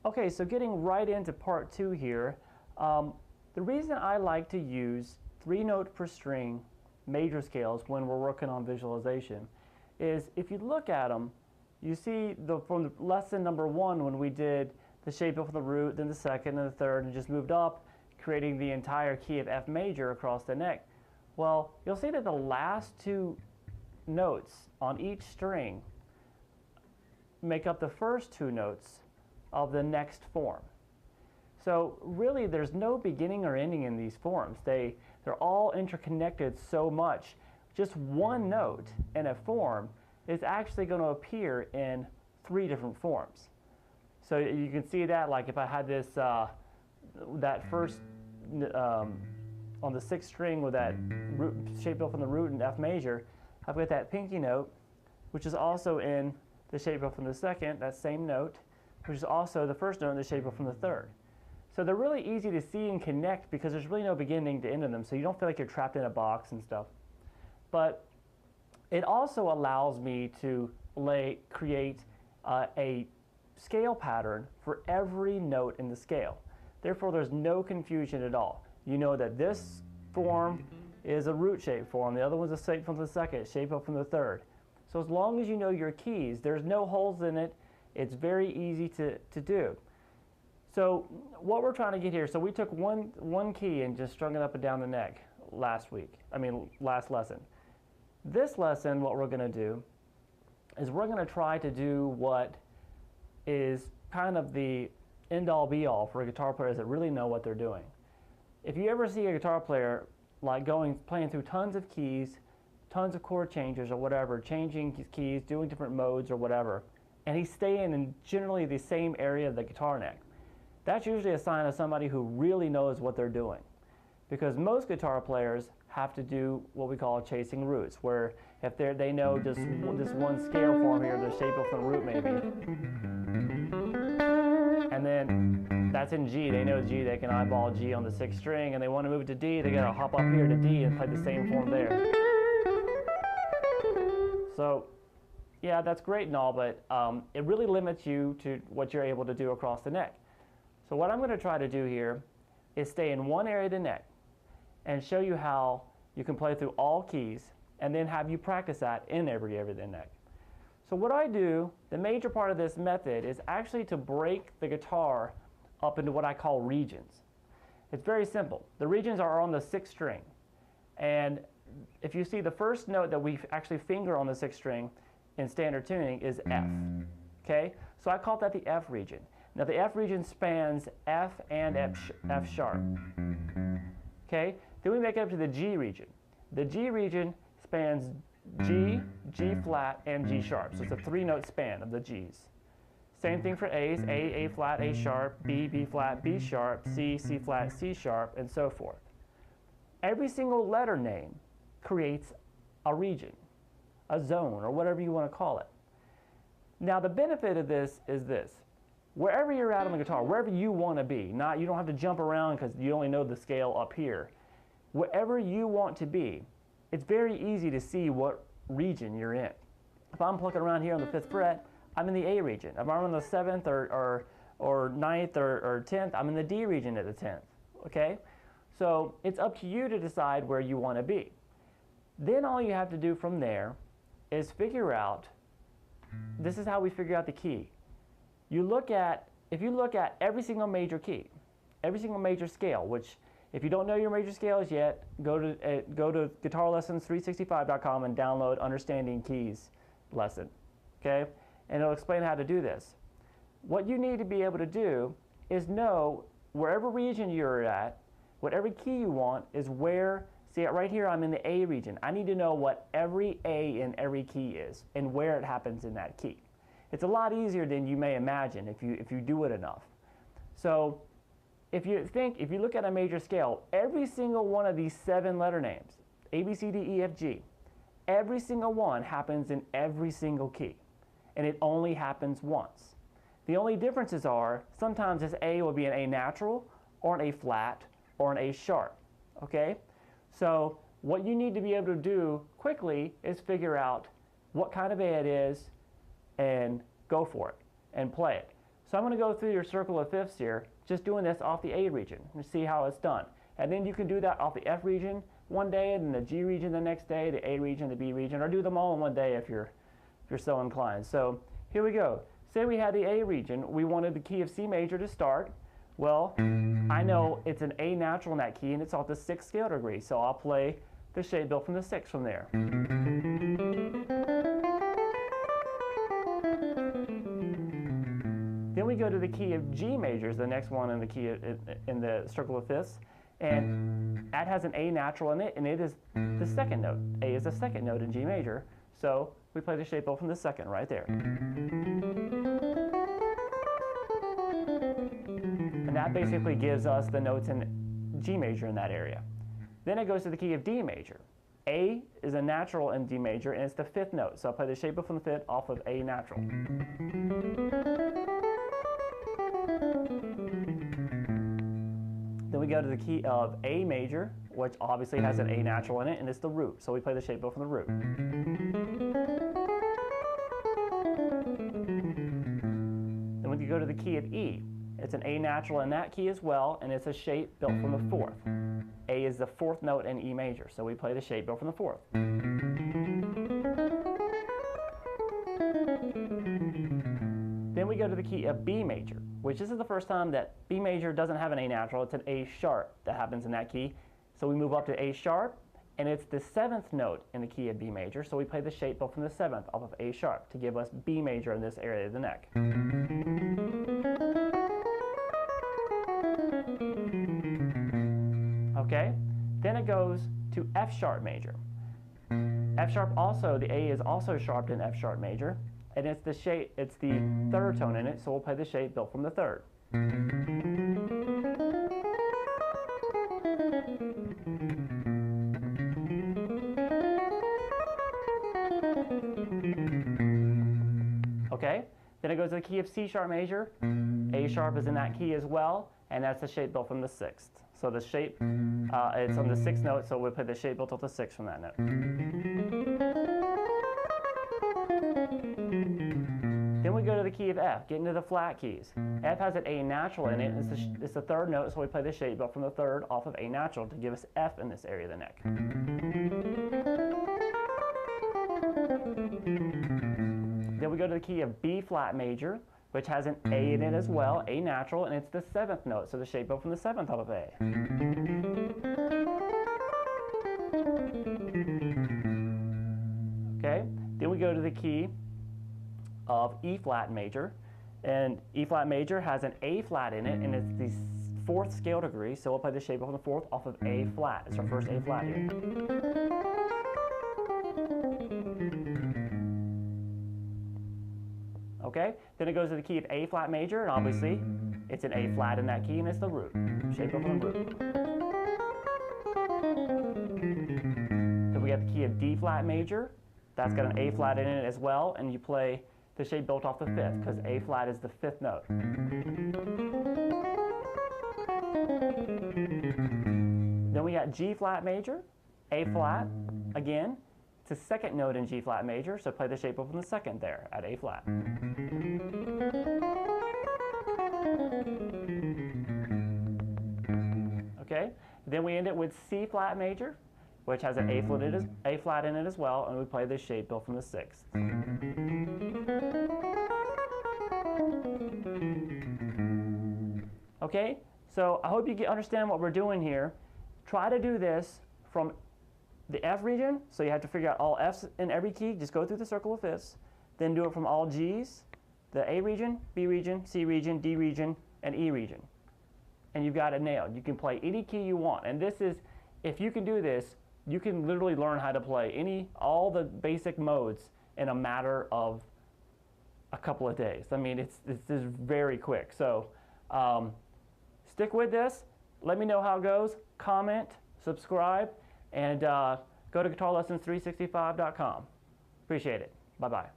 Okay, so getting right into part two here, the reason I like to use 3 note per string major scales when we're working on visualization is if you look at them, you see from the lesson number 1 when we did the shape of the root, then the second and the third, and just moved up, creating the entire key of F major across the neck. Well, you'll see that the last 2 notes on each string make up the first 2 notes of the next form. So really there's no beginning or ending in these forms. They're all interconnected so much. Just one note in a form is actually going to appear in 3 different forms. So you can see that, like if I had this, that first, on the 6th string with that root, shape up from the root in F major, I've got that pinky note, which is also in the shape up from the 2nd, that same note, which is also the first note in the shape up from the 3rd. So they're really easy to see and connect because there's really no beginning to end of them, so you don't feel like you're trapped in a box and stuff. But it also allows me to create a scale pattern for every note in the scale. Therefore, there's no confusion at all. You know that this form is a root shape form, the other one's a shape from the 2nd, shape up from the 3rd. So as long as you know your keys, there's no holes in it, it's very easy to do. So what we're trying to get here, so we took one key and just strung it up and down the neck last lesson. This lesson, what we're going to do is we're going to try to do what is kind of the end-all be-all for guitar players that really know what they're doing. If you ever see a guitar player like playing through tons of keys, tons of chord changes or whatever, changing keys, doing different modes or whatever, and he's staying in generally the same area of the guitar neck, that's usually a sign of somebody who really knows what they're doing. Because most guitar players have to do what we call chasing roots, where if they know just one scale form here, the shape of the root maybe, and then that's in G, they know G, they can eyeball G on the 6th string, and they want to move to D, they gotta hop up here to D and play the same form there. So yeah, that's great and all, but it really limits you to what you're able to do across the neck. So what I'm going to try to do here is stay in one area of the neck and show you how you can play through all keys and then have you practice that in every area of the neck. So what I do, the major part of this method is actually to break the guitar up into what I call regions. It's very simple. The regions are on the 6th string, and if you see the first note that we actually finger on the 6th string in standard tuning is F. Okay, so I call that the F region. Now the F region spans F and F sharp. Okay, then we make it up to the G region. The G region spans G, G flat, and G sharp. So it's a 3-note span of the Gs. Same thing for A's, A flat, A sharp, B flat, B sharp, C flat, C sharp, and so forth. Every single letter name creates a region, a zone, or whatever you want to call it. Now the benefit of this is this. Wherever you're at on the guitar, wherever you want to be, you don't have to jump around because you only know the scale up here. Wherever you want to be, it's very easy to see what region you're in. If I'm plucking around here on the 5th fret, I'm in the A region. If I'm on the 7th or 9th or 10th, I'm in the D region at the 10th. Okay? So it's up to you to decide where you want to be. Then all you have to do from there is figure out, this is how we figure out the key. If you look at every single major key, every single major scale, which if you don't know your major scales yet, go to guitarlessons365.com and download Understanding Keys lesson, okay? And it'll explain how to do this. What you need to be able to do is know wherever region you're at, whatever key you want is where, see right here I'm in the A region. I need to know what every A in every key is and where it happens in that key. It's a lot easier than you may imagine if you do it enough. So if you look at a major scale, every single one of these 7 letter names, A, B, C, D, E, F, G, every single one happens in every single key. And it only happens once. The only differences are sometimes this A will be an A natural or an A flat or an A sharp. Okay? So what you need to be able to do quickly is figure out what kind of A it is and go for it and play it. So I'm going to go through your circle of fifths here, just doing this off the A region and see how it's done. And then you can do that off the F region one day, and the G region the next day, the A region, the B region, or do them all in one day if you're so inclined. So here we go. Say we had the A region, we wanted the key of C major to start. Well, I know it's an A natural in that key, and it's off the 6th scale degree, so I'll play the shape built from the 6th from there. Then we go to the key of G major, is the next one in the key in the circle of fifths, and that has an A natural in it, and it is the 2nd note. A is the 2nd note in G major, so we play the shape built from the 2nd right there. And that basically gives us the notes in G major in that area. Then it goes to the key of D major. A is a natural in D major, and it's the 5th note, so I'll play the shape built from the 5th off of A natural. Then we go to the key of A major, which obviously has an A natural in it, and it's the root. So we play the shape built from the root. Then we go to the key of E. It's an A natural in that key as well, and it's a shape built from the 4th. A is the 4th note in E major, so we play the shape built from the 4th. Then we go to the key of B major, which this is the first time that B major doesn't have an A natural, it's an A sharp that happens in that key. So we move up to A sharp, and it's the 7th note in the key of B major, so we play the shape built from the 7th off of A sharp to give us B major in this area of the neck. Okay, then it goes to F sharp major. F sharp also, the A is also sharped in F sharp major, and it's the 3rd tone in it, so we'll play the shape built from the 3rd. Okay, then it goes to the key of C sharp major. A sharp is in that key as well, and that's the shape built from the 6th. So the shape, it's on the 6th note, so we'll play the shape built off the 6th from that note. Then we go to the key of F, get into the flat keys. F has an A natural in it, it's the 3rd note, so we play the shape built from the 3rd off of A natural to give us F in this area of the neck. Then we go to the key of B flat major, which has an A in it as well, A natural, and it's the 7th note, so the shape built from the 7th off of A. Okay, then we go to the key of E flat major, and E flat major has an A flat in it, and it's the 4th scale degree, so we'll play the shape on the 4th off of A flat. It's our first A flat here. Okay, then it goes to the key of A flat major, and obviously it's an A flat in that key, and it's the root. Shape of the root. Then we got the key of D flat major. That's got an A flat in it as well, and you play the shape built off the 5th, because A flat is the 5th note. Then we got G flat major, A flat, again. It's the 2nd note in G flat major, so play the shape built from the 2nd there at A flat. Okay, then we end it with C flat major, which has an A flat in it as well, and we play this shape built from the 6th. Okay, so I hope you understand what we're doing here. Try to do this from the F region, so you have to figure out all Fs in every key. Just go through the circle of fifths. Then do it from all Gs, the A region, B region, C region, D region, and E region. And you've got it nailed. You can play any key you want. And this is, if you can do this, you can literally learn how to play all the basic modes in a matter of a couple of days. I mean, it's very quick. So stick with this. Let me know how it goes. Comment, subscribe, and go to guitarlessons365.com. Appreciate it. Bye-bye.